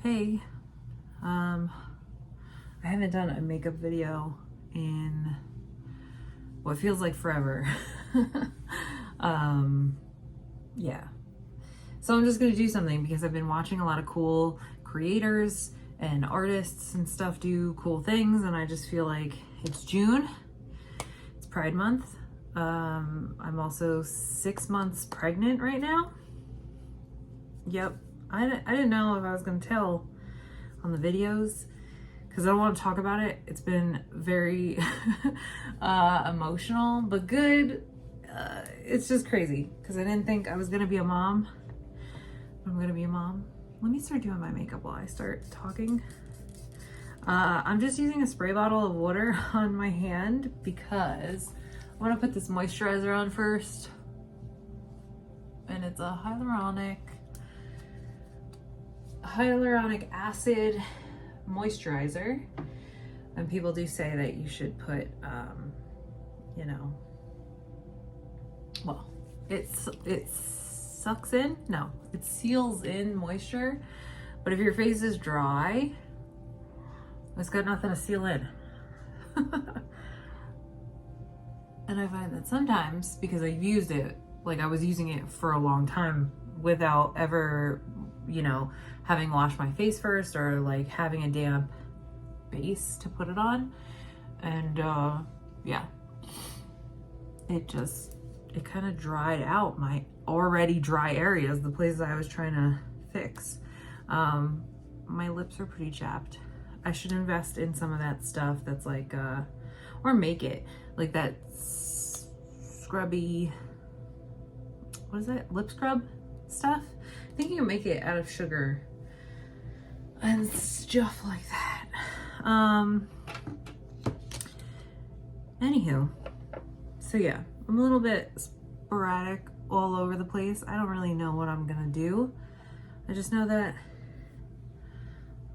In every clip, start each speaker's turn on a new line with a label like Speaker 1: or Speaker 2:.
Speaker 1: Hey, I haven't done a makeup video in what feels like forever. Yeah. So I'm just gonna do something because I've been watching a lot of cool creators and artists and stuff do cool things, and I just feel like it's June, it's Pride Month. I'm also 6 months pregnant right now. Yep. I didn't know if I was going to tell on the videos because I don't want to talk about it. It's been very emotional, but good. It's just crazy because I didn't think I was going to be a mom. I'm going to be a mom. Let me start doing my makeup while I start talking. I'm just using a spray bottle of water on my hand because I want to put this moisturizer on first. And it's a hyaluronic acid moisturizer, and people do say that you should put well, it seals in moisture, but if your face is dry, it's got nothing to seal in. And I find that sometimes, because I've used it, like I was using it for a long time without ever, having washed my face first or like having a damp base to put it on. And yeah, it kind of dried out my already dry areas, the places I was trying to fix. My lips are pretty chapped. I should invest in some of that stuff that's like, or make it like that scrubby, what is that, lip scrub stuff? I think you can make it out of sugar and stuff like that. Anywho, so yeah, I'm a little bit sporadic all over the place. I don't really know what I'm gonna do. I just know that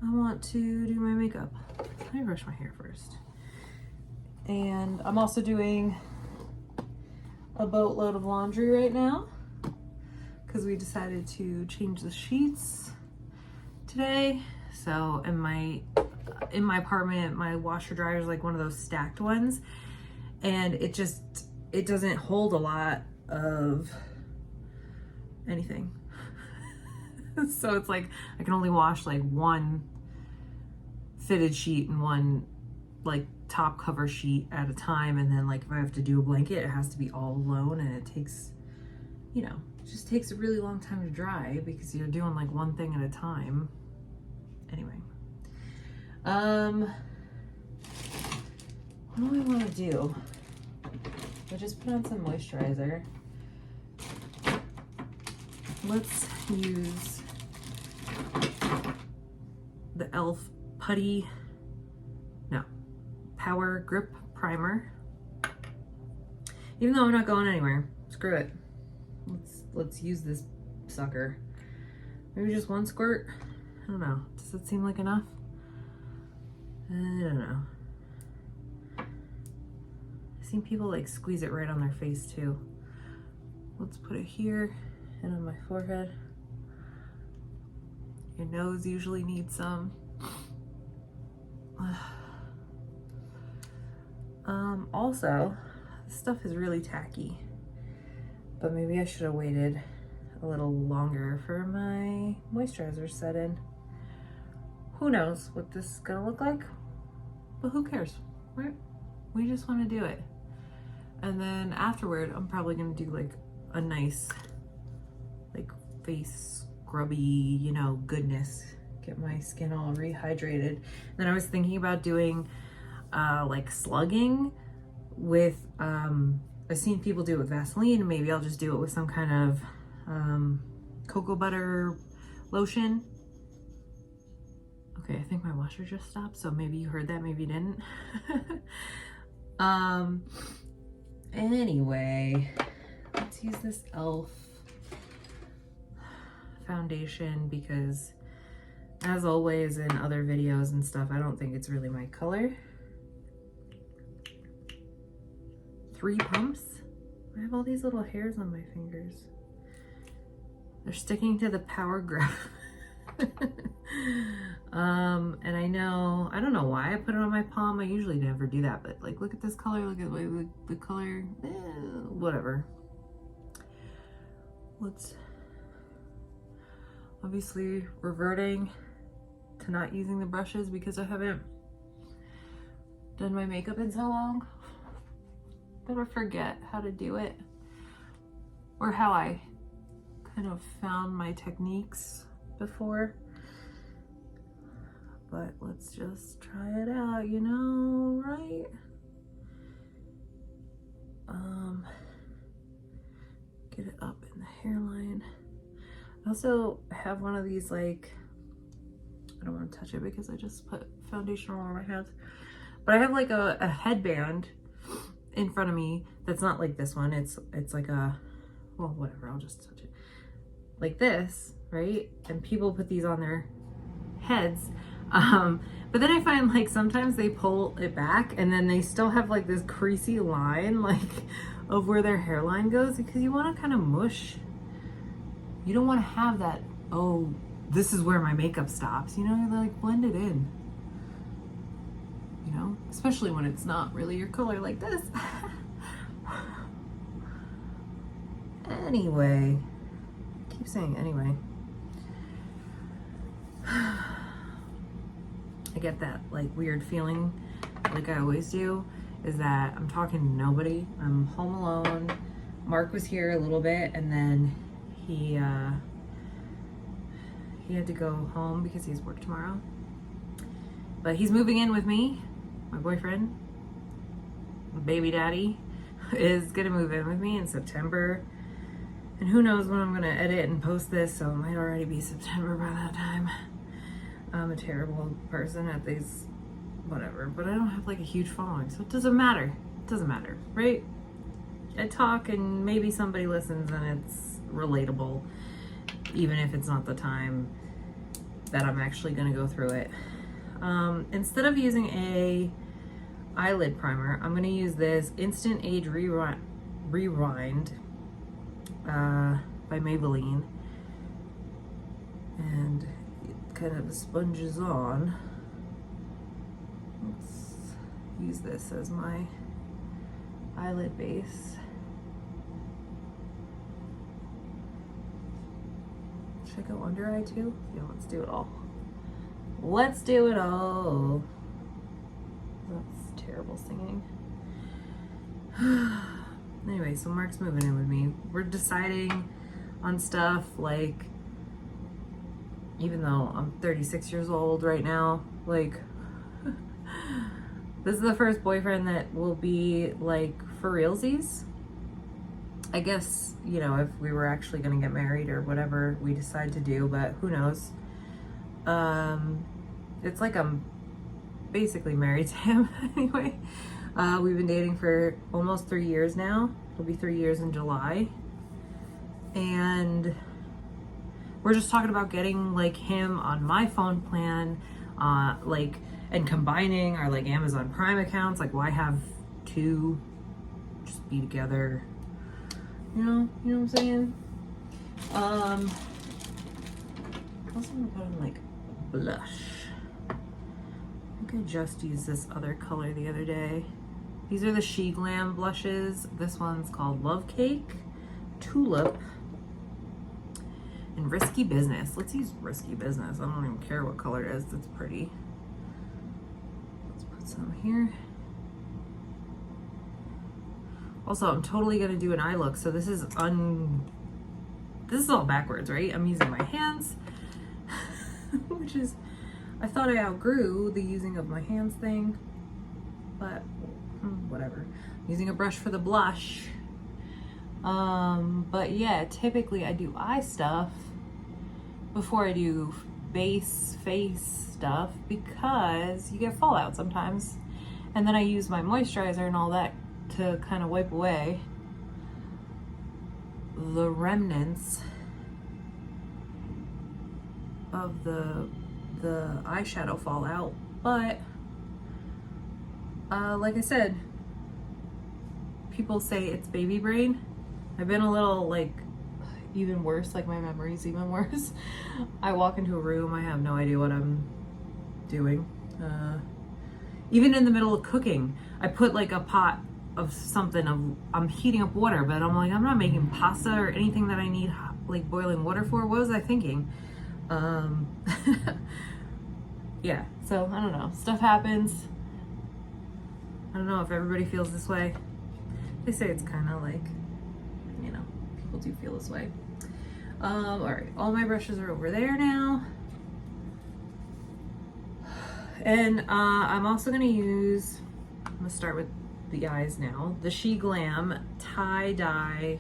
Speaker 1: I want to do my makeup. Let me brush my hair first. And I'm also doing a boatload of laundry right now because we decided to change the sheets today. So in my apartment, my washer dryer is like one of those stacked ones, and it doesn't hold a lot of anything. So it's like I can only wash like one fitted sheet and one like top cover sheet at a time, and then like if I have to do a blanket, it has to be all alone, and it takes, it just takes a really long time to dry because you're doing like one thing at a time. Anyway, what do I want to do? I just put on some moisturizer. Let's use the e.l.f. Power Grip Primer. Even though I'm not going anywhere, screw it. Let's use this sucker. Maybe just one squirt. I don't know. Does that seem like enough? I don't know. I've seen people like squeeze it right on their face too. Let's put it here and on my forehead. Your nose usually needs some. Also, this stuff is really tacky, but maybe I should have waited a little longer for my moisturizer set in. Who knows what this is gonna look like, but who cares, right? We just want to do it. And then afterward, I'm probably gonna do like a nice like face scrubby, goodness, get my skin all rehydrated. And then I was thinking about doing like slugging with I've seen people do it with Vaseline, and maybe I'll just do it with some kind of cocoa butter lotion. Okay, I think my washer just stopped, so maybe you heard that, maybe you didn't. Anyway, let's use this e.l.f. foundation because, as always in other videos and stuff, I don't think it's really my color. 3 pumps. I have all these little hairs on my fingers. They're sticking to the Power Grip. And I don't know why I put it on my palm. I usually never do that, but like, look at this color, look at the color, whatever. Let's obviously reverting to not using the brushes because I haven't done my makeup in so long. Better forget how to do it, or how I kind of found my techniques before. But let's just try it out, you know, right? Get it up in the hairline. I also have one of these, like, I don't want to touch it because I just put foundation all over my hands. But I have like a headband in front of me that's not like this one. It's like a, well, whatever, I'll just touch it. Like this, right? And people put these on their heads. But then I find like sometimes they pull it back and then they still have like this creasy line like of where their hairline goes, because you want to kind of mush. You don't want to have that, oh, this is where my makeup stops, you know, like blend it in, you know, especially when it's not really your color like this. Anyway, keep saying anyway. I get that like weird feeling, like I always do, is that I'm talking to nobody. I'm home alone. Mark was here a little bit and then he had to go home because he has work tomorrow. But he's moving in with me. My boyfriend, baby daddy, is gonna move in with me in September. And who knows when I'm gonna edit and post this, so it might already be September by that time. I'm a terrible person at these, whatever, but I don't have like a huge following, so it doesn't matter. It doesn't matter, right? I talk and maybe somebody listens and it's relatable, even if it's not the time that I'm actually gonna go through it. Instead of using a eyelid primer, I'm gonna use this Instant Age Rewind by Maybelline, and it kind of sponges on. Let's use this as my eyelid base. Should I go under eye too? Yeah, let's do it all. Let's do it all. That's terrible singing. Anyway, so Mark's moving in with me. We're deciding on stuff like, even though I'm 36 years old right now, like, this is the first boyfriend that will be like for realsies. I guess, you know, if we were actually gonna get married or whatever we decide to do, but who knows. It's like I'm basically married to him anyway. We've been dating for almost 3 years now. It'll be 3 years in July. And we're just talking about getting like him on my phone plan, like, and combining our like Amazon Prime accounts. Like, why have two? Just be together. You know what I'm saying? Also I'm gonna put on like blush. I think I just used this other color the other day. These are the She Glam blushes. This one's called Love Cake, Tulip, and Risky Business. Let's use Risky Business. I don't even care what color it is. It's pretty. Let's put some here. Also, I'm totally gonna do an eye look. So this is all backwards, right? I'm using my hands, which is, I thought I outgrew the using of my hands thing, but whatever. I'm using a brush for the blush. But yeah, typically I do eye stuff before I do base face stuff because you get fallout sometimes. And then I use my moisturizer and all that to kind of wipe away the remnants of the eyeshadow fallout. But like I said, people say it's baby brain. I've been a little like even worse, like my memory's even worse. I walk into a room, I have no idea what I'm doing. Even in the middle of cooking, I put like a pot of something, I'm heating up water, but I'm like, I'm not making pasta or anything that I need like boiling water for. What was I thinking? Yeah, so I don't know, stuff happens. I don't know if everybody feels this way. They say it's kind of like, you know, people do feel this way. All right, all my brushes are over there now. And I'm also gonna use, I'm gonna start with the eyes now, the She Glam tie-dye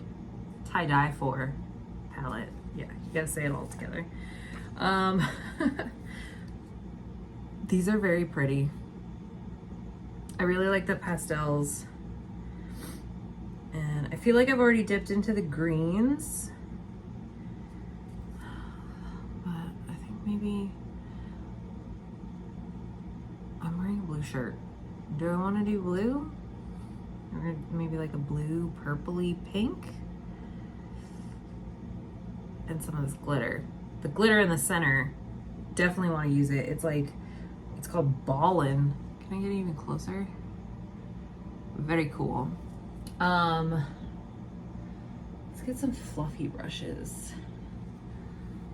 Speaker 1: 4 palette. Yeah, you gotta say it all together. These are very pretty. I really like the pastels. And I feel like I've already dipped into the greens. But I think maybe I'm wearing a blue shirt. Do I want to do blue? Or maybe like a blue, purpley pink? And some of this glitter. The glitter in the center, definitely want to use it. It's like, it's called Ballin'. Can I get even closer? Very cool. Let's get some fluffy brushes.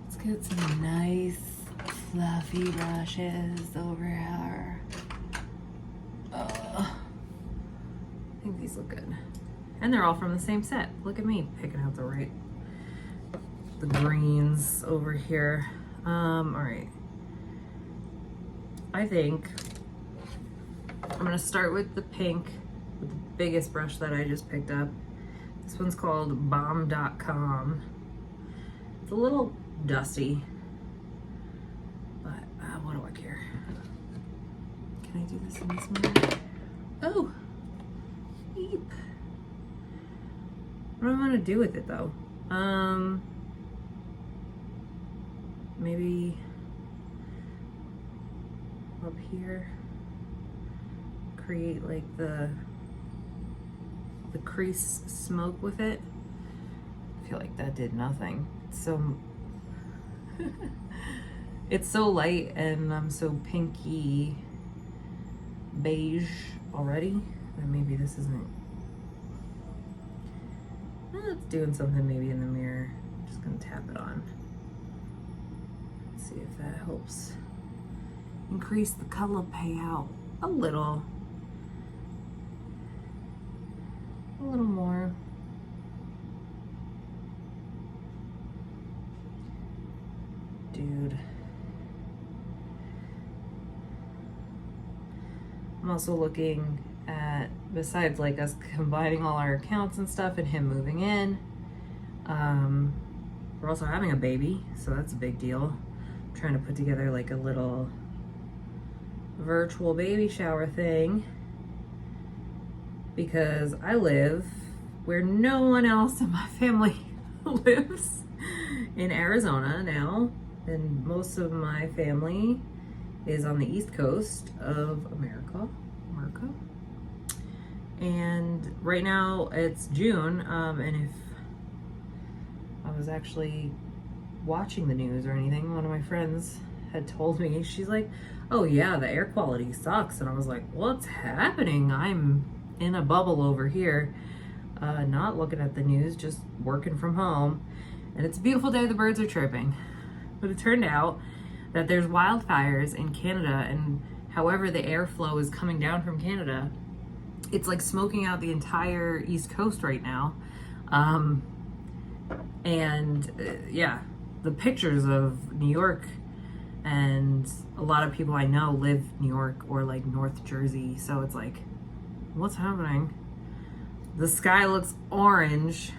Speaker 1: Let's get some nice fluffy brushes over here. I think these look good. And they're all from the same set. Look at me picking out the greens over here. All right. I think I'm gonna start with the pink, with the biggest brush that I just picked up. This one's called Bomb.com. It's a little dusty, but what do I care? Can I do this in this mode? Oh, eep. What do I want to do with it though? Maybe up here, create like the crease smoke with it. I feel like that did nothing. It's so light and I'm so pinky beige already that maybe this isn't, it's doing something maybe in the mirror. I'm just gonna tap it on. Let's see if that helps increase the color payout a little more. Dude. I'm also looking at, besides like us combining all our accounts and stuff and him moving in, we're also having a baby, so that's a big deal. I'm trying to put together like a little virtual baby shower thing because I live where no one else in my family lives, in Arizona now, and most of my family is on the East Coast of America. And right now it's June, and if I was actually watching the news or anything, one of my friends had told me, she's like, oh yeah, the air quality sucks. And I was like, what's happening? I'm in a bubble over here, not looking at the news, just working from home. And it's a beautiful day, the birds are chirping. But it turned out that there's wildfires in Canada, and however the airflow is coming down from Canada, it's like smoking out the entire East Coast right now. Yeah, the pictures of New York, and a lot of people I know live New York or like North Jersey, so it's like, what's happening? The sky looks orange.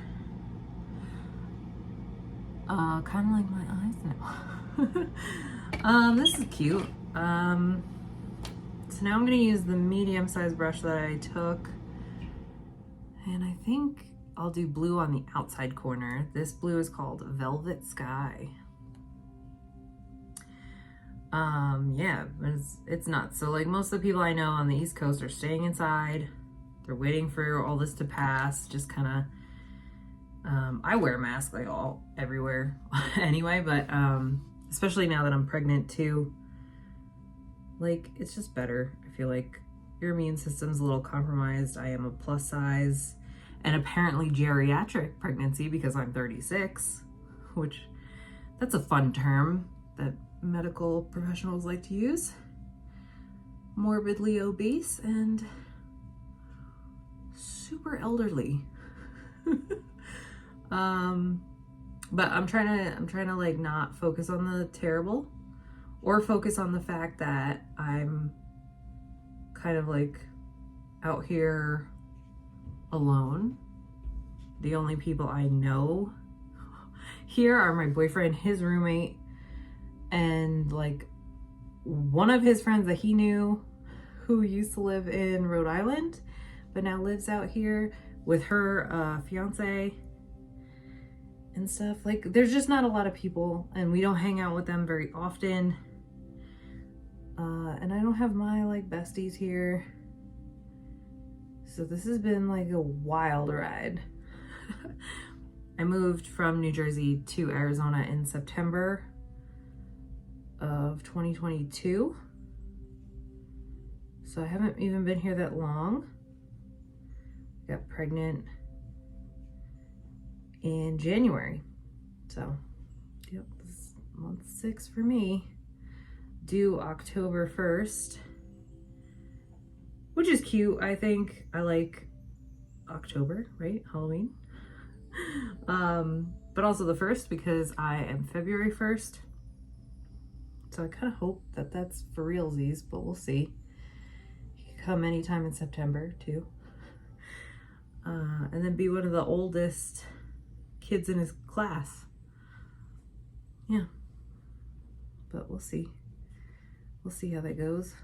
Speaker 1: Kind of like my eyes now. This is cute. So now I'm gonna use the medium-sized brush that I took, and I think I'll do blue on the outside corner. This blue is called Velvet Sky. Yeah, but it's nuts. So like most of the people I know on the East Coast are staying inside. They're waiting for all this to pass, just kind of, I wear a mask like everywhere anyway, but especially now that I'm pregnant too, Like, it's just better. I feel like your immune system's a little compromised. I am a plus size and apparently geriatric pregnancy because I'm 36, which that's a fun term that medical professionals like to use. Morbidly obese and super elderly. But I'm trying to like not focus on the terrible or focus on the fact that I'm kind of like out here alone. The only people I know here are my boyfriend, his roommate, and like one of his friends that he knew who used to live in Rhode Island but now lives out here with her fiance and stuff. Like, there's just not a lot of people and we don't hang out with them very often. And I don't have my like besties here. So this has been like a wild ride. I moved from New Jersey to Arizona in September of 2022. So I haven't even been here that long. Got pregnant in January. So, yep, this is month 6 for me. Due October 1st, which is cute. I think I like October, right? Halloween. But also the 1st because I am February 1st. So I kind of hope that that's for realsies, but we'll see. He could come anytime in September too. And then be one of the oldest kids in his class. Yeah. But we'll see. We'll see how that goes.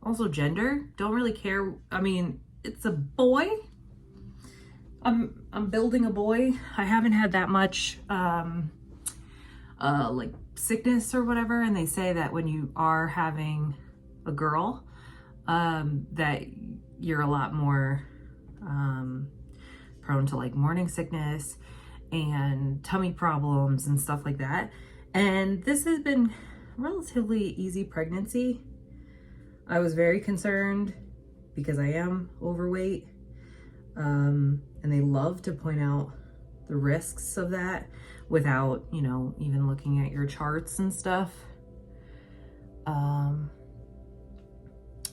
Speaker 1: Also, gender, don't really care. I mean, it's a boy. I'm building a boy. I haven't had that much like sickness or whatever, and they say that when you are having a girl, that you're a lot more prone to like morning sickness and tummy problems and stuff like that. And this has been relatively easy pregnancy. I was very concerned because I am overweight, and they love to point out the risks of that without, you know, even looking at your charts and stuff.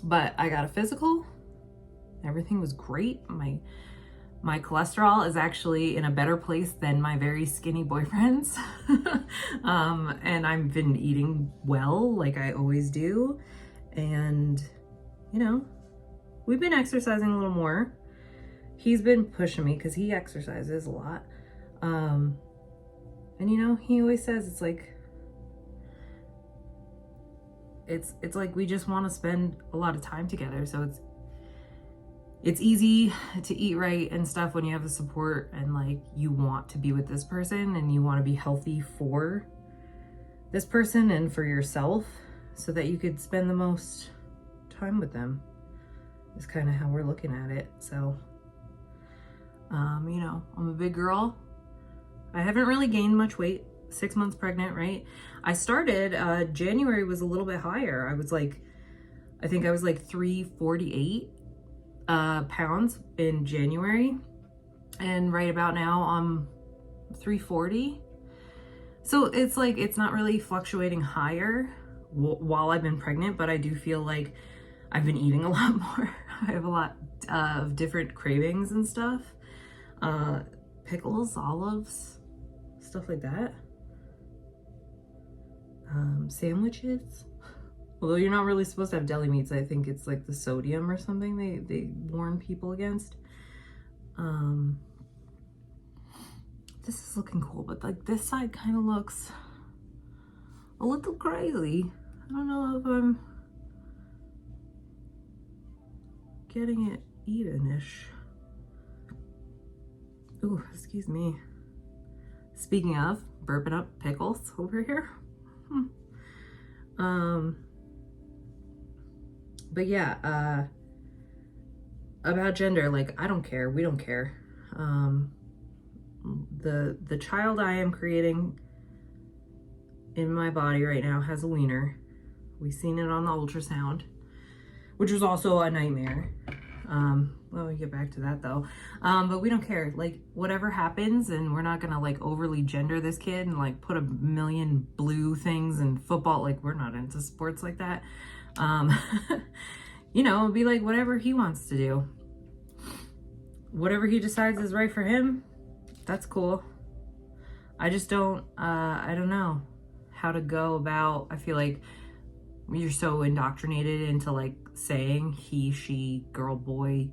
Speaker 1: But I got a physical. Everything was great. My cholesterol is actually in a better place than my very skinny boyfriend's. And I've been eating well, like I always do. And, you know, we've been exercising a little more. He's been pushing me because he exercises a lot. And, you know, he always says it's like we just want to spend a lot of time together. So it's easy to eat right and stuff when you have the support and like you want to be with this person and you want to be healthy for this person and for yourself so that you could spend the most time with them is kind of how we're looking at it. So, you know, I'm a big girl. I haven't really gained much weight. 6 months pregnant, right? I started, January was a little bit higher. I think I was like 348 pounds in January, and right about now I'm 340. So it's like it's not really fluctuating higher while I've been pregnant, but I do feel like I've been eating a lot more. I have a lot of different cravings and stuff, pickles, olives, stuff like that, sandwiches. Although you're not really supposed to have deli meats. I think it's like the sodium or something they warn people against. This is looking cool, but like this side kind of looks a little crazy. I don't know if I'm getting it even-ish. Ooh, excuse me. Speaking of, burping up pickles over here. But yeah, about gender, like, I don't care. We don't care. The child I am creating in my body right now has a wiener. We seen it on the ultrasound, which was also a nightmare. Well, we get back to that though. But we don't care. Like, whatever happens, and we're not gonna like overly gender this kid and like put a million blue things in football. Like, we're not into sports like that. You know, be like whatever he wants to do. Whatever he decides is right for him, that's cool. I just don't, I don't know how to go about, I feel like you're so indoctrinated into like saying he, she, girl, boy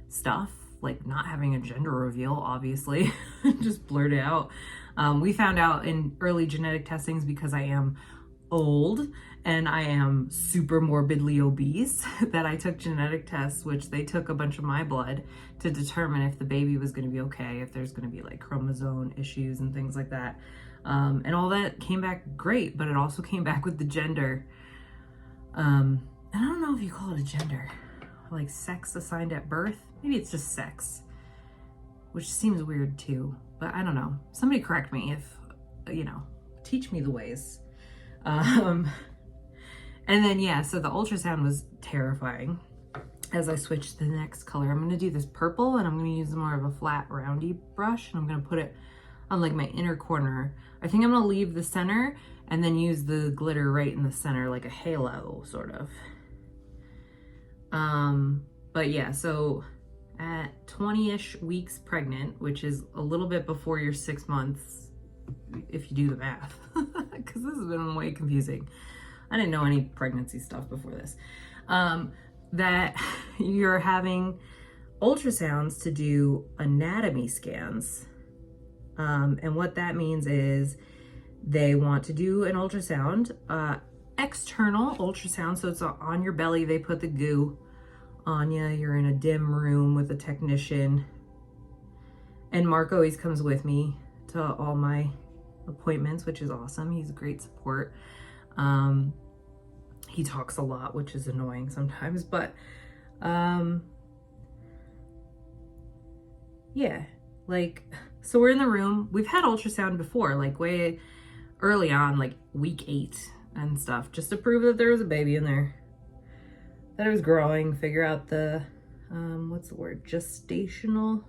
Speaker 1: stuff, like not having a gender reveal, obviously. Just blurt it out. We found out in early genetic testings, because I am old and I am super morbidly obese, that I took genetic tests, which they took a bunch of my blood to determine if the baby was going to be okay, if there's going to be like chromosome issues and things like that. And all that came back great, but it also came back with the gender. And I don't know if you call it a gender, like sex assigned at birth. Maybe it's just sex, which seems weird too, but I don't know. Somebody correct me if, you know, teach me the ways. And then, yeah, so the ultrasound was terrifying. As I switch to the next color, I'm going to do this purple, and I'm going to use more of a flat roundy brush, and I'm going to put it on like my inner corner. I think I'm going to leave the center and then use the glitter right in the center, like a halo sort of. But yeah, so at 20-ish weeks pregnant, which is a little bit before your 6 months, if you do the math, because this has been way confusing. I didn't know any pregnancy stuff before this. That you're having ultrasounds to do anatomy scans. And what that means is they want to do an ultrasound, external ultrasound. So it's on your belly. They put the goo on you. You're in a dim room with a technician. And Mark always comes with me to all my appointments, which is awesome. He's a great support. He talks a lot, which is annoying sometimes, but yeah, like, so we're in the room. We've had ultrasound before, like way early on, like week 8 and stuff, just to prove that there was a baby in there, that it was growing, figure out the what's the word, gestational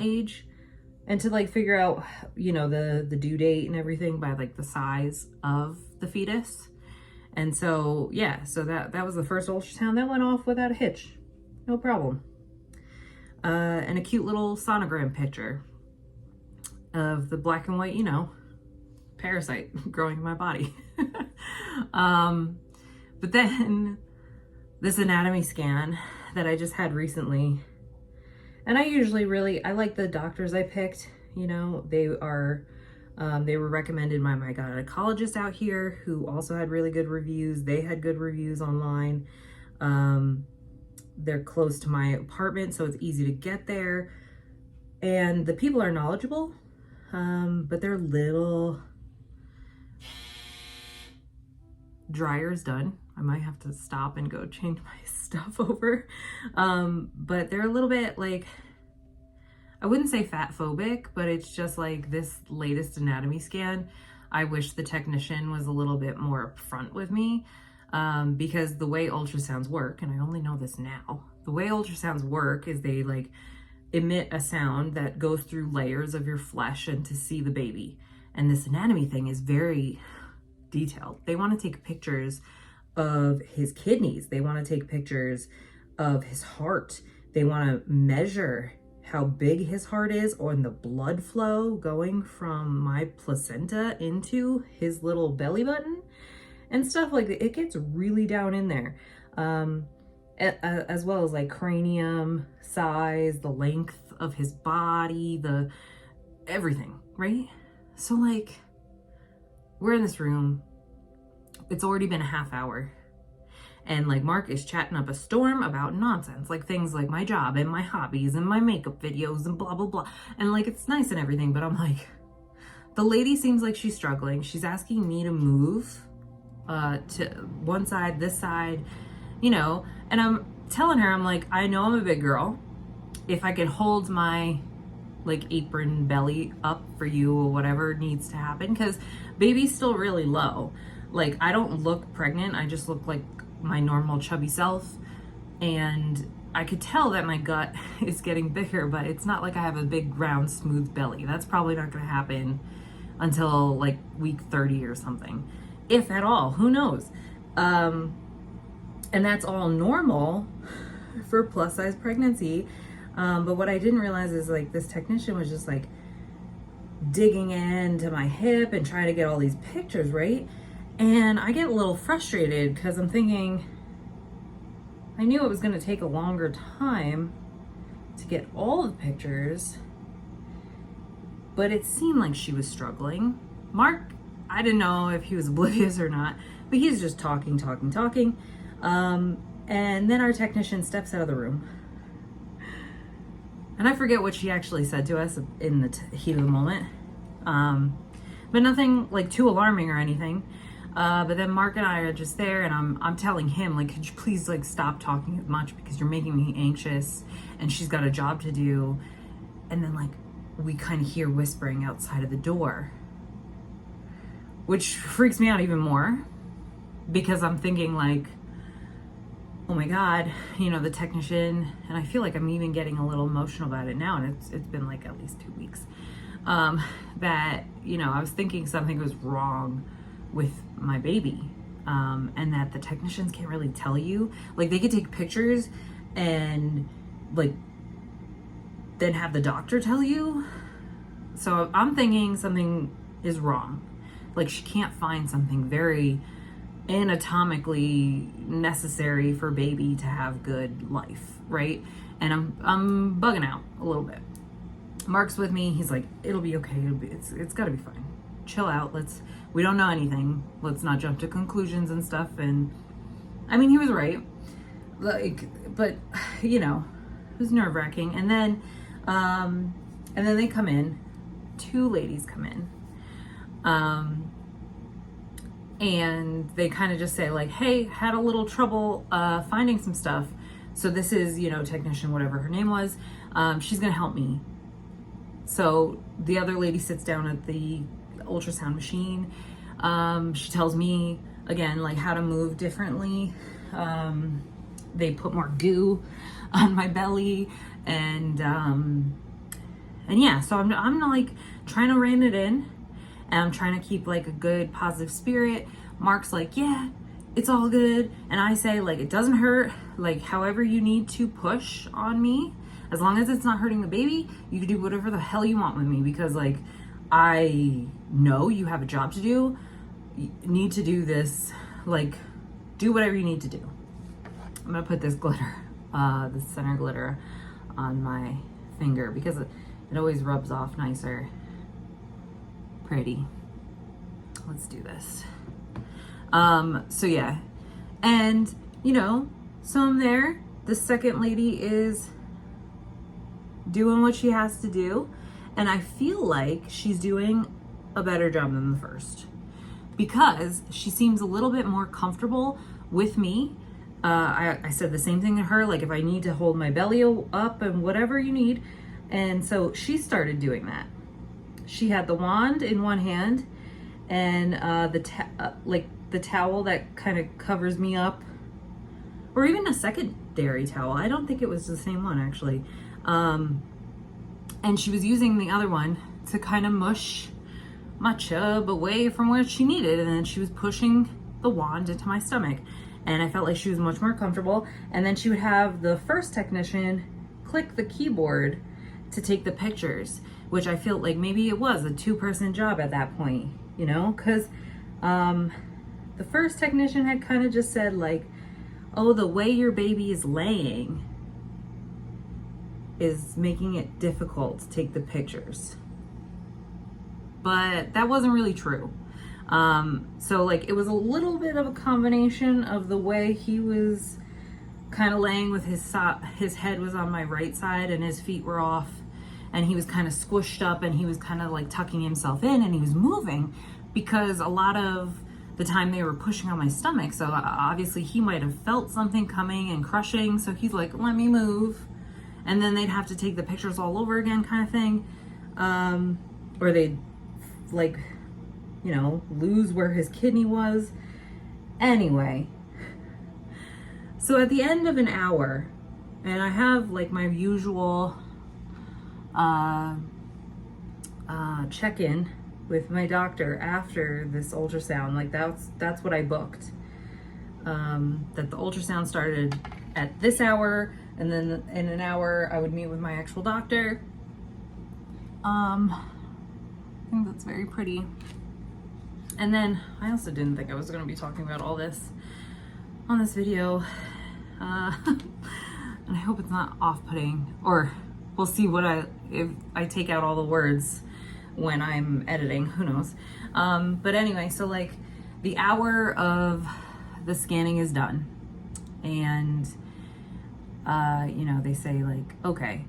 Speaker 1: age, and to like figure out, you know, the due date and everything by like the size of the fetus. And so, yeah, so that was the first ultrasound that went off without a hitch. No problem. And a cute little sonogram picture of the black and white, you know, parasite growing in my body. But then this anatomy scan that I just had recently, and I usually I like the doctors I picked, you know, they were recommended by my gynecologist out here, who also had really good reviews. They had good reviews online. They're close to my apartment, so it's easy to get there. And the people are knowledgeable, but their little dryer's done. I might have to stop and go change my stuff over. But they're a little bit like, I wouldn't say fat phobic, but it's just like this latest anatomy scan. I wish the technician was a little bit more upfront with me, because the way ultrasounds work, and I only know this now, the way ultrasounds work is they like emit a sound that goes through layers of your flesh and to see the baby. And this anatomy thing is very detailed. They want to take pictures of his kidneys. They want to take pictures of his heart. They want to measure how big his heart is, or the blood flow going from my placenta into his little belly button and stuff. Like, it gets really down in there, as well as like cranium size, the length of his body, the everything, right? So like, we're in this room, it's already been a half hour, and like Mark is chatting up a storm about nonsense, like things like my job and my hobbies and my makeup videos and blah, blah, blah. And like, it's nice and everything, but I'm like, the lady seems like she's struggling. She's asking me to move to one side, this side, you know, and I'm telling her, I'm like, I know I'm a big girl. If I could hold my like apron belly up for you or whatever needs to happen, because baby's still really low. Like, I don't look pregnant. I just look like my normal chubby self. And I could tell that my gut is getting bigger, but it's not like I have a big, round, smooth belly. That's probably not going to happen until like week 30 or something, if at all. Who knows? And that's all normal for plus size pregnancy. But what I didn't realize is like this technician was just like digging into my hip and trying to get all these pictures, right? And I get a little frustrated because I'm thinking, I knew it was going to take a longer time to get all the pictures, but it seemed like she was struggling. Mark, I didn't know if he was oblivious or not, but he's just talking. And then our technician steps out of the room. And I forget what she actually said to us in the heat of the moment. But nothing like too alarming or anything. But then Mark and I are just there, and I'm telling him, like, could you please like stop talking as much because you're making me anxious, and she's got a job to do. And then like we kind of hear whispering outside of the door, which freaks me out even more because I'm thinking like, oh my God, you know, the technician, and I feel like I'm even getting a little emotional about it now, and it's been like at least 2 weeks, that, you know, I was thinking something was wrong with my baby, and that the technicians can't really tell you. Like, they could take pictures and like then have the doctor tell you. So I'm thinking something is wrong. Like, she can't find something very anatomically necessary for baby to have good life, right? And I'm bugging out a little bit. Mark's with me. He's like, it'll be okay. It's got to be fine. Chill out. We don't know anything. Let's not jump to conclusions and stuff. And I mean, he was right. Like, but you know, it was nerve-wracking. And then they come in. 2 ladies come in. And they kind of just say like, hey, had a little trouble finding some stuff. So this is, you know, technician, whatever her name was. She's going to help me. So the other lady sits down at the ultrasound machine. She tells me again, like, how to move differently. They put more goo on my belly, and yeah, so I'm like trying to rein it in, and I'm trying to keep like a good positive spirit. Mark's like, yeah, it's all good. And I say, like, it doesn't hurt. Like, however you need to push on me, as long as it's not hurting the baby, you can do whatever the hell you want with me, because like, I know you have a job to do. You need to do this. Like, do whatever you need to do. I'm gonna put this glitter, the center glitter, on my finger because it always rubs off nicer. Pretty. Let's do this. So yeah, and you know, so I'm there. The second lady is doing what she has to do, and I feel like she's doing a better job than the first because she seems a little bit more comfortable with me. I said the same thing to her, like, if I need to hold my belly up and whatever you need. And so she started doing that. She had the wand in one hand and the towel that kind of covers me up, or even a secondary towel. I don't think it was the same one actually. And she was using the other one to kind of mush my chub away from where she needed, and then she was pushing the wand into my stomach, and I felt like she was much more comfortable. And then she would have the first technician click the keyboard to take the pictures, which I feel like maybe it was a 2-person job at that point, you know, because the first technician had kind of just said like, oh, the way your baby is laying is making it difficult to take the pictures. But that wasn't really true. So like, it was a little bit of a combination of the way he was kind of laying with his head was on my right side and his feet were off, and he was kind of squished up, and he was kind of like tucking himself in, and he was moving because a lot of the time they were pushing on my stomach. So obviously he might have felt something coming and crushing. So he's like, let me move. And then they'd have to take the pictures all over again kind of thing. Or they'd like, you know, lose where his kidney was. Anyway, so at the end of an hour, and I have like my usual check-in with my doctor after this ultrasound. Like that's what I booked. That the ultrasound started at this hour, and then in an hour I would meet with my actual doctor. I think that's very pretty. And then I also didn't think I was going to be talking about all this on this video. And I hope it's not off-putting, or we'll see if I take out all the words when I'm editing, who knows. But anyway, so like the hour of the scanning is done, and you know, they say like, okay.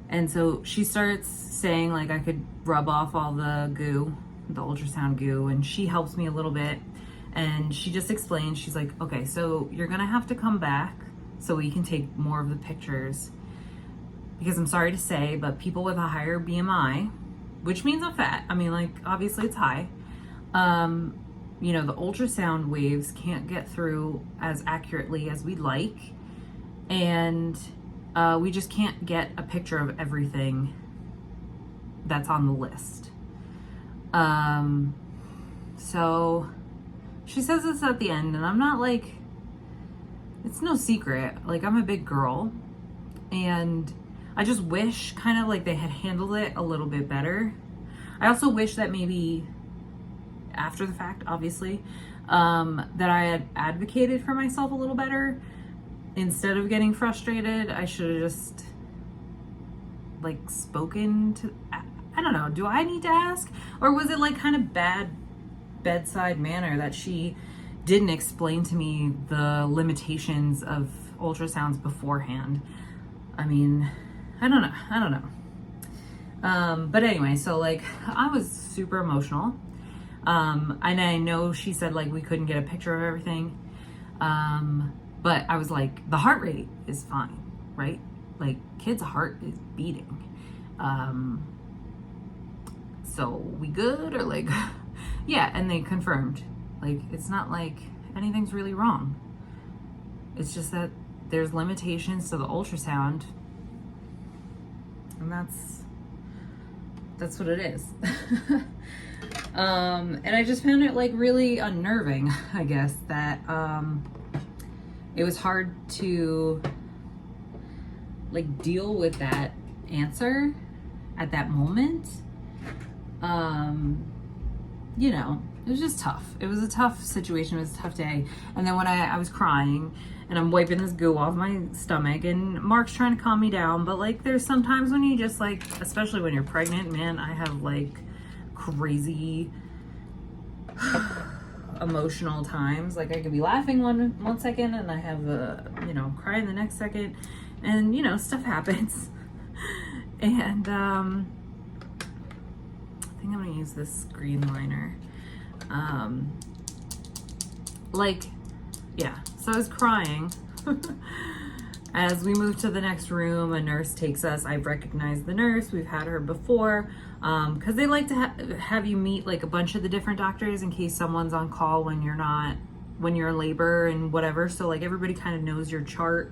Speaker 1: And so she starts saying like I could rub off all the goo, the ultrasound goo, and she helps me a little bit. And she just explains, she's like, okay, so you're gonna have to come back so we can take more of the pictures, because I'm sorry to say, but people with a higher BMI, which means I'm fat, I mean, like, obviously it's high, you know, the ultrasound waves can't get through as accurately as we'd like, and we just can't get a picture of everything that's on the list. So she says this at the end, and I'm not like, it's no secret, like I'm a big girl, and I just wish kind of like they had handled it a little bit better. I also wish that maybe after the fact, obviously, that I had advocated for myself a little better. Instead of getting frustrated, I should have just like spoken to, I don't know, do I need to ask? Or was it like kind of bad bedside manner that she didn't explain to me the limitations of ultrasounds beforehand? I mean, I don't know. But anyway, so like I was super emotional. And I know she said like we couldn't get a picture of everything. But I was like, the heart rate is fine, right? Like kid's heart is beating. So we good, or like, yeah. And they confirmed, like, it's not like anything's really wrong. It's just that there's limitations to the ultrasound, and that's what it is. And I just found it like really unnerving, I guess, that, it was hard to like deal with that answer at that moment. You know, it was just tough. It was a tough situation. It was a tough day. And then when I was crying and I'm wiping this goo off my stomach, and Mark's trying to calm me down, but like there's sometimes when you just like, especially when you're pregnant, man, I have like crazy emotional times. Like I could be laughing one second and I have you know, crying the next second, and you know, stuff happens. And I think I'm gonna use this green liner. Like, yeah, so I was crying. As we move to the next room, a nurse takes us. I've recognized the nurse. We've had her before, because they like to have you meet like a bunch of the different doctors in case someone's on call when you're in labor and whatever. So like everybody kind of knows your chart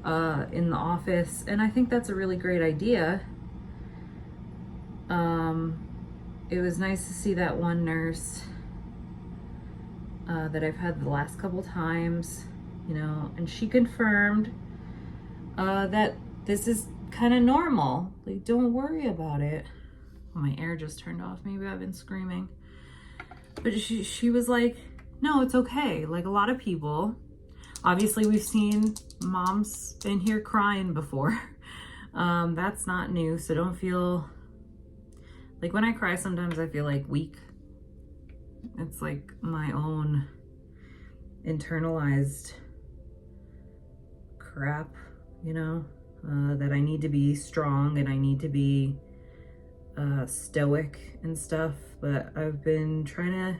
Speaker 1: in the office, and I think that's a really great idea. It was nice to see that one nurse that I've had the last couple times, you know, and she confirmed that this is kind of normal. Like, don't worry about it. Oh, my air just turned off. Maybe I've been screaming. But she was like, no, it's okay. Like a lot of people, obviously we've seen moms in here crying before. That's not new. So don't feel like, when I cry, sometimes I feel like weak. It's like my own internalized crap, you know, that I need to be strong and I need to be stoic and stuff. But I've been trying to,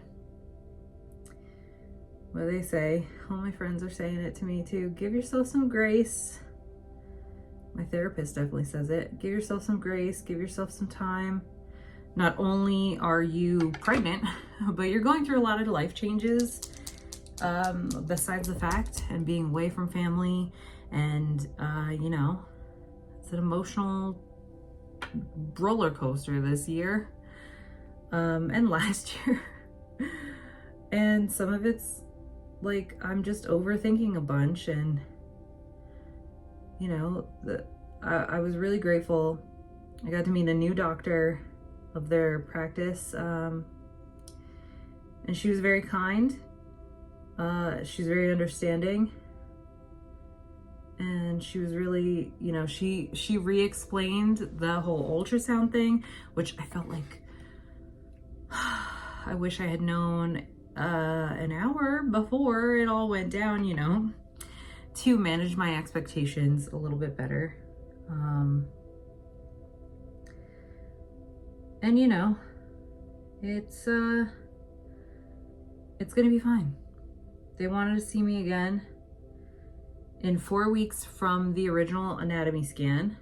Speaker 1: what do they say? All my friends are saying it to me too. Give yourself some grace. My therapist definitely says it. Give yourself some grace. Give yourself some time not only are you pregnant, but you're going through a lot of life changes, besides the fact, and being away from family, and you know, it's an emotional roller coaster this year, and last year. And some of it's like, I'm just overthinking a bunch, and you know, I was really grateful. I got to meet a new doctor of their practice, and she was very kind. She's very understanding, and she was really, you know, she re-explained the whole ultrasound thing, which I felt like I wish I had known an hour before it all went down, you know, to manage my expectations a little bit better. And you know, it's gonna be fine. They wanted to see me again in 4 weeks from the original anatomy scan,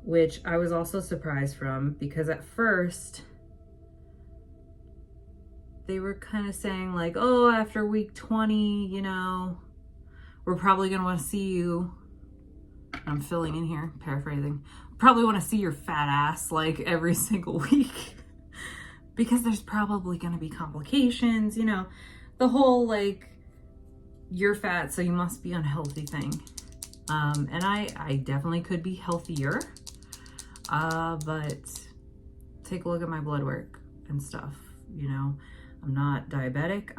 Speaker 1: which I was also surprised from, because at first they were kind of saying like, oh, after week 20, you know, we're probably gonna want to see you. I'm filling in here, paraphrasing. Probably want to see your fat ass like every single week because there's probably gonna be complications, you know, the whole like, you're fat so you must be unhealthy thing. And I definitely could be healthier, but take a look at my blood work and stuff, you know. I'm not diabetic.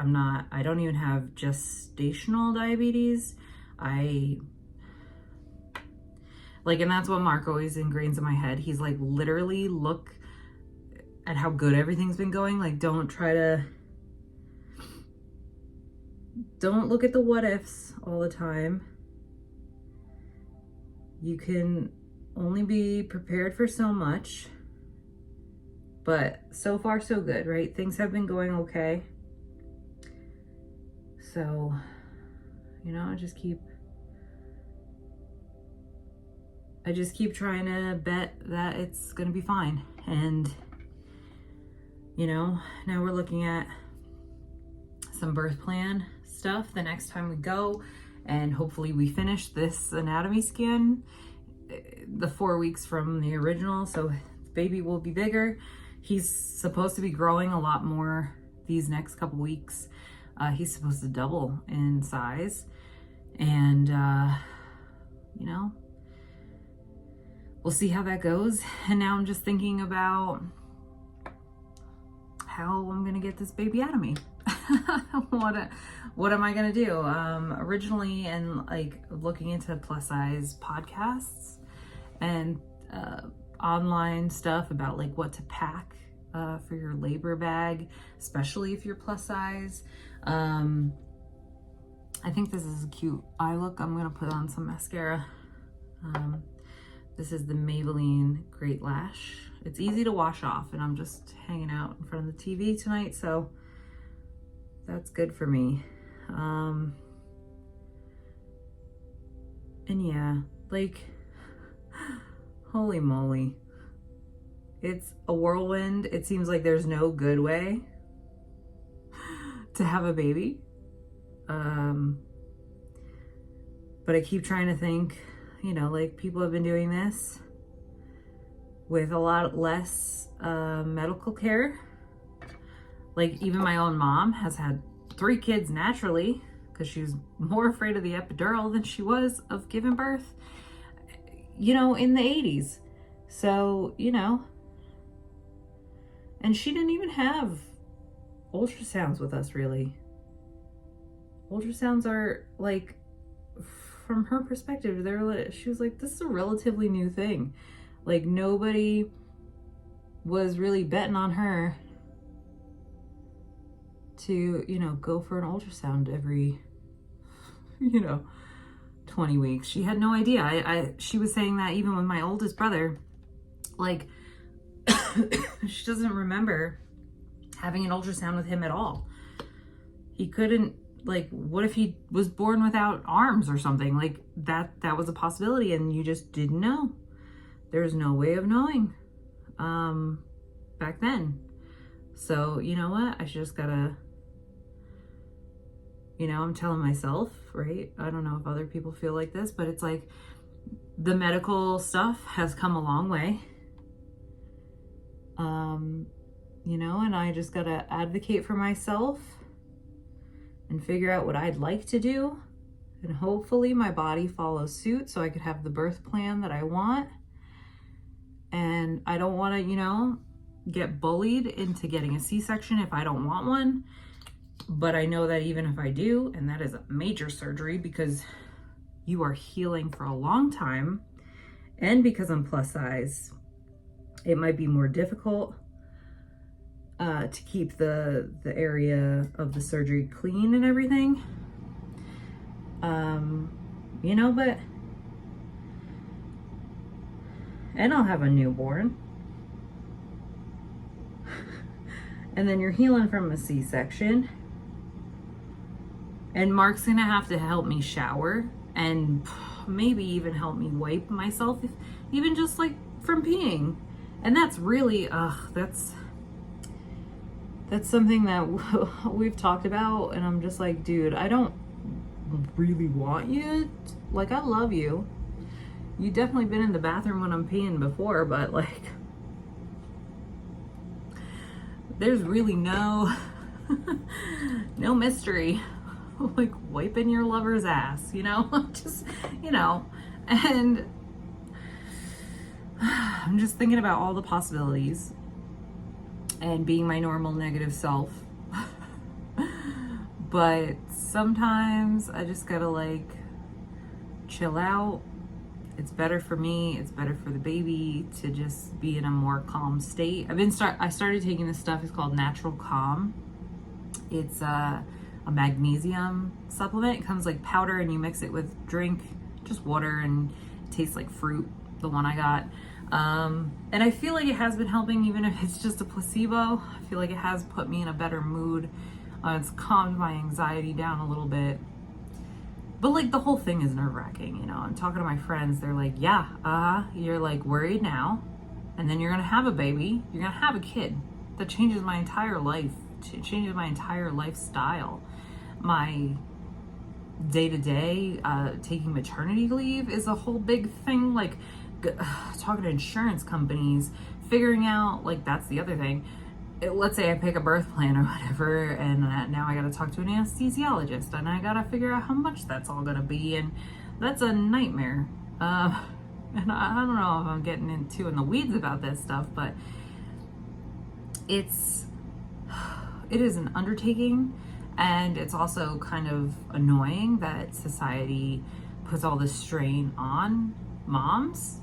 Speaker 1: I don't even have gestational diabetes. Like, and that's what Mark always ingrains in my head. He's like, literally look at how good everything's been going. Like, don't look at the what ifs all the time. You can only be prepared for so much, but so far so good, right? Things have been going okay. So, you know, I just keep trying to bet that it's gonna be fine. And, you know, now we're looking at some birth plan stuff the next time we go, and hopefully we finish this anatomy scan the 4 weeks from the original, so baby will be bigger. He's supposed to be growing a lot more these next couple weeks. He's supposed to double in size, and you know, we'll see how that goes. And now I'm just thinking about how I'm gonna get this baby out of me. What am I gonna do? Originally, and like looking into plus size podcasts and online stuff about like what to pack for your labor bag, especially if you're plus size. I think this is a cute eye look. I'm gonna put on some mascara. This is the Maybelline Great Lash. It's easy to wash off, and I'm just hanging out in front of the TV tonight, so that's good for me. And yeah, like, holy moly. It's a whirlwind. It seems like there's no good way to have a baby. But I keep trying to think, you know, like people have been doing this with a lot less medical care. Like even my own mom has had 3 kids naturally because she was more afraid of the epidural than she was of giving birth, you know, in the 80s. So, you know, and she didn't even have ultrasounds with us, really. Ultrasounds are like, from her perspective, she was like, this is a relatively new thing. Like nobody was really betting on her to, you know, go for an ultrasound every, you know, 20 weeks. She had no idea. She was saying that even with my oldest brother, like, she doesn't remember having an ultrasound with him at all. He couldn't, like, what if he was born without arms or something? Like that was a possibility, and you just didn't know. There's no way of knowing. back then. So you know what? I just gotta, you know, I'm telling myself, right? I don't know if other people feel like this, but it's like the medical stuff has come a long way. You know, and I just gotta advocate for myself and figure out what I'd like to do. And hopefully my body follows suit so I could have the birth plan that I want. And I don't want to, you know, get bullied into getting a C-section if I don't want one. But I know that even if I do, and that is a major surgery because you are healing for a long time, and because I'm plus size, it might be more difficult to keep the area of the surgery clean and everything. You know, but, and I'll have a newborn. And then you're healing from a C-section. And Mark's gonna have to help me shower and maybe even help me wipe myself, even just like from peeing. And that's really, that's something that we've talked about, and I'm just like, dude, I don't really want you. Like, I love you. You definitely been in the bathroom when I'm peeing before, but like, there's really no mystery like wiping your lover's ass, you know? Just, you know, and I'm just thinking about all the possibilities and being my normal negative self. But sometimes I just gotta like chill out. It's better for me, it's better for the baby to just be in a more calm state. I started taking this stuff. It's called Natural Calm. It's a magnesium supplement. It comes like powder and you mix it with drink, just water, and it tastes like fruit, the one I got. And I feel like it has been helping, even if it's just a placebo. I feel like it has put me in a better mood. It's calmed my anxiety down a little bit. But like the whole thing is nerve-wracking, you know. I'm talking to my friends, they're like, yeah, you're like worried now, and then you're gonna have a baby, you're gonna have a kid. That changes my entire life. It changes my entire lifestyle. My day-to-day, taking maternity leave is a whole big thing. Like talking to insurance companies, figuring out, like, that's the other thing. Let's say I pick a birth plan or whatever, and now I gotta talk to an anesthesiologist, and I gotta figure out how much that's all gonna be, and that's a nightmare. And I don't know if I'm getting in the weeds about this stuff, but it is an undertaking, and it's also kind of annoying that society puts all this strain on moms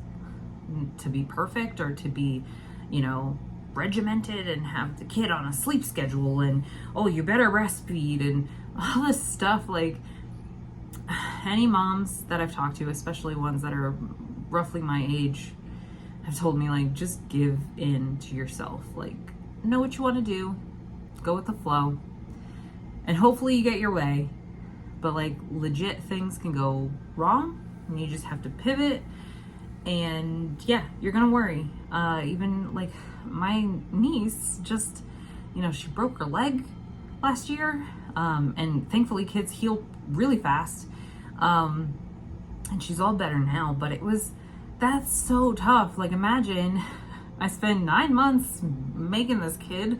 Speaker 1: to be perfect or to be, you know, regimented and have the kid on a sleep schedule, and oh, you better breastfeed and all this stuff. Like, any moms that I've talked to, especially ones that are roughly my age, have told me, like, just give in to yourself. Like, know what you want to do, go with the flow, and hopefully you get your way. But like, legit things can go wrong, and you just have to pivot. And yeah, you're gonna worry. Even like my niece just, you know, she broke her leg last year, and thankfully kids heal really fast, and she's all better now. But that's so tough. Like, imagine I spend 9 months making this kid,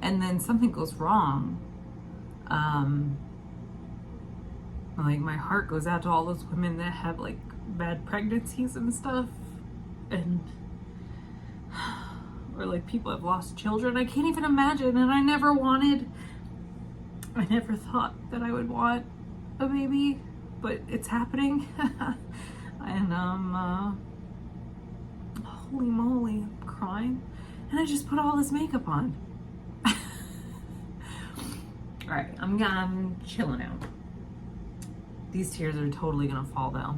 Speaker 1: and then something goes wrong. Like, my heart goes out to all those women that have like bad pregnancies and stuff, and or like people have lost children. I can't even imagine. And I never thought that I would want a baby, but it's happening. And holy moly, I'm crying, and I just put all this makeup on. All right, I'm chilling out. These tears are totally gonna fall though,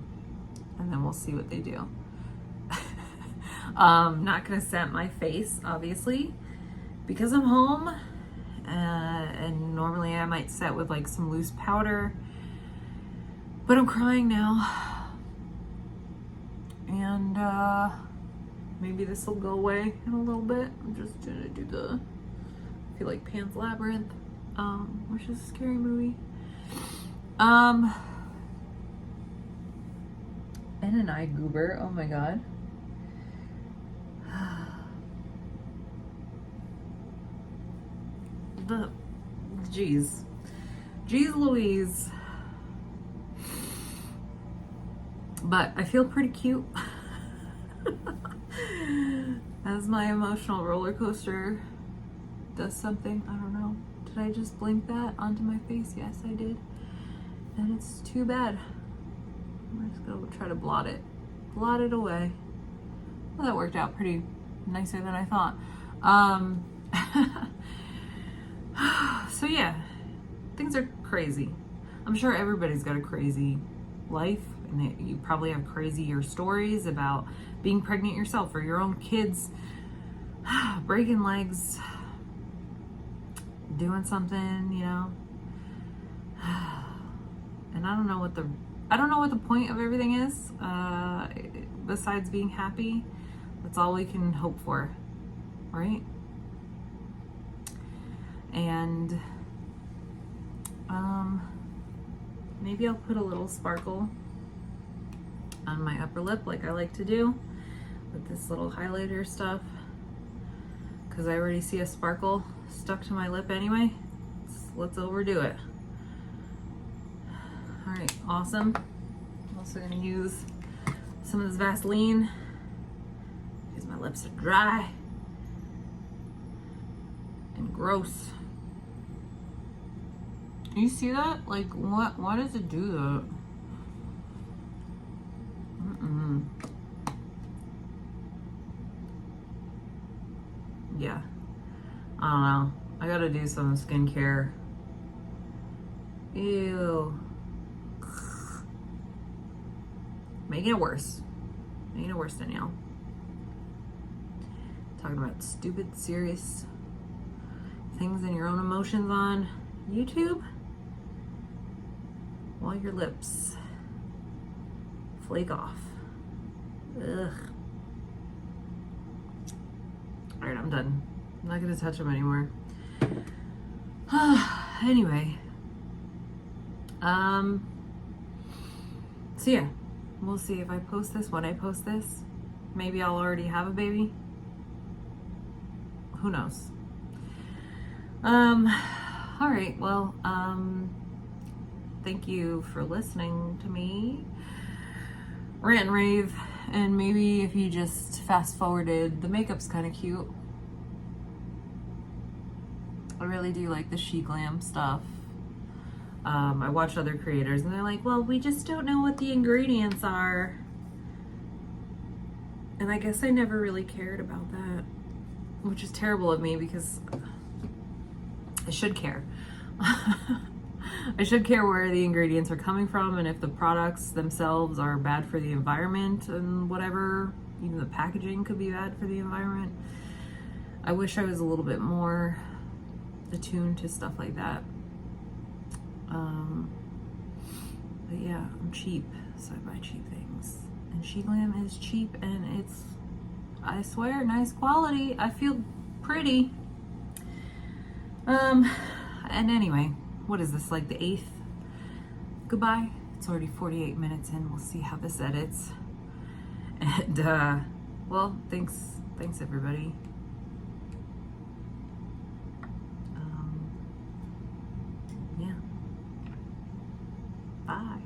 Speaker 1: and then we'll see what they do. Not gonna set my face, obviously, because I'm home, and normally I might set with like some loose powder, but I'm crying now, and maybe this will go away in a little bit. I'm just gonna do the, I feel like Pan's Labyrinth, which is a scary movie. And an eye goober, oh my god. Jeez Louise. But I feel pretty cute. As my emotional roller coaster does something, I don't know. Did I just blink that onto my face? Yes, I did. And it's too bad. I'm just gonna try to blot it away. Well, that worked out pretty nicer than I thought. So yeah, things are crazy. I'm sure everybody's got a crazy life, and you probably have crazier stories about being pregnant yourself or your own kids breaking legs, doing something, you know. And I don't know what the point of everything is, besides being happy. That's all we can hope for, right? And maybe I'll put a little sparkle on my upper lip like I like to do with this little highlighter stuff, because I already see a sparkle stuck to my lip anyway. Let's overdo it. All right, awesome. I'm also gonna use some of this Vaseline because my lips are dry and gross. You see that? Like, why does it do that? Yeah, I don't know. I gotta do some skincare. Ew. Making it worse. Making it worse, Danielle. Talking about stupid, serious things and your own emotions on YouTube while your lips flake off. Ugh. All right, I'm done. I'm not gonna touch them anymore. Anyway, so yeah, we'll see if I post this, when I post this. Maybe I'll already have a baby. Who knows? All right, well, thank you for listening to me rant and rave. And maybe if you just fast forwarded, the makeup's kind of cute. I really do like the She Glam stuff. I watch other creators and they're like, well, we just don't know what the ingredients are. And I guess I never really cared about that, which is terrible of me because I should care. I should care where the ingredients are coming from and if the products themselves are bad for the environment and whatever. Even the packaging could be bad for the environment. I wish I was a little bit more attuned to stuff like that. But yeah, I'm cheap, so I buy cheap things. And She Glam is cheap and it's, I swear, nice quality. I feel pretty. And anyway, what is this, like the 8th goodbye? It's already 48 minutes in. We'll see how this edits. And well, thanks everybody. Yeah. Bye.